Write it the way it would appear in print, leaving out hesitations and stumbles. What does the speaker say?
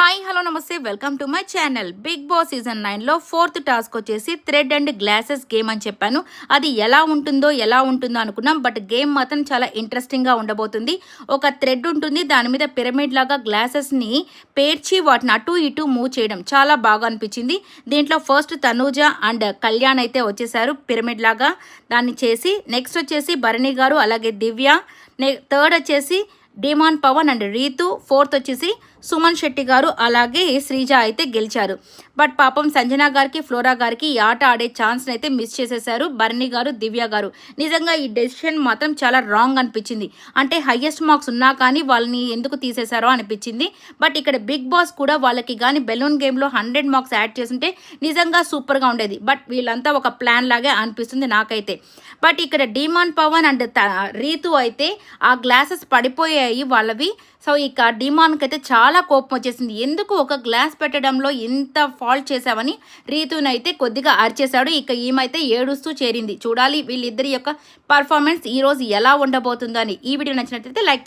Hi hello నమస్తే welcome to my channel. Bigg Boss season 9లో 4th task వచ్చేసి thread and glasses game అని చెప్పాను. అది ఎలా ఉంటుందో అనుకున్నాం. బట్ గేమ్ మాత్రం చాలా ఇంట్రెస్టింగ్గా ఉండబోతుంది. ఒక థ్రెడ్ ఉంటుంది, దాని మీద పిరమిడ్ లాగా గ్లాసెస్ని పేర్చి వాటిని అటు ఇటు మూవ్ చేయడం చాలా బాగా అనిపించింది. దీంట్లో ఫస్ట్ తనూజ అండ్ కళ్యాణ్ అయితే వచ్చేసారు పిరమిడ్ లాగా దాన్ని చేసి. నెక్స్ట్ వచ్చేసి భరణి గారు, అలాగే దివ్య, థర్డ్ వచ్చేసి డిమాన్ పవన్ అండ్ రీతు, ఫోర్త్ వచ్చేసి సుమన్ శెట్టి గారు, అలాగే శ్రీజ అయితే గెలిచారు. బట్ పాపం సంజన గారికి, ఫ్లోరా గారికి ఈ ఆట ఆడే ఛాన్స్ని అయితే మిస్ చేసేసారు భరణి గారు, దివ్య గారు. నిజంగా ఈ డెసిషన్ మాత్రం చాలా రాంగ్ అనిపించింది. అంటే హయ్యెస్ట్ మార్క్స్ ఉన్నా కానీ వాళ్ళని ఎందుకు తీసేశారో అనిపించింది. బట్ ఇక్కడ బిగ్ బాస్ కూడా వాళ్ళకి కానీ బెలూన్ గేమ్లో 100 మార్క్స్ యాడ్ చేస్తుంటే నిజంగా సూపర్గా ఉండేది. బట్ వీళ్ళంతా ఒక ప్లాన్ లాగే అనిపిస్తుంది నాకైతే. బట్ ఇక్కడ డిమాన్ పవన్ అండ్ రీతు అయితే ఆ గ్లాసెస్ పడిపోయాయి వాళ్ళవి. సో ఇక డిమాన్కి అయితే చాలా కోపం వచ్చేసింది. ఎందుకు ఒక గ్లాస్ పెట్టడంలో ఇంత ఫాల్ట్ చేసావని రీతునైతే కొద్దిగా అరిచేశాడు. ఇక ఈమైతే ఏడుస్తూ చేరింది. చూడాలి వీళ్ళిద్దరి యొక్క పర్ఫార్మెన్స్ ఈరోజు ఎలా ఉండబోతుందో అని. ఈ వీడియో నచ్చినట్లయితే లైక్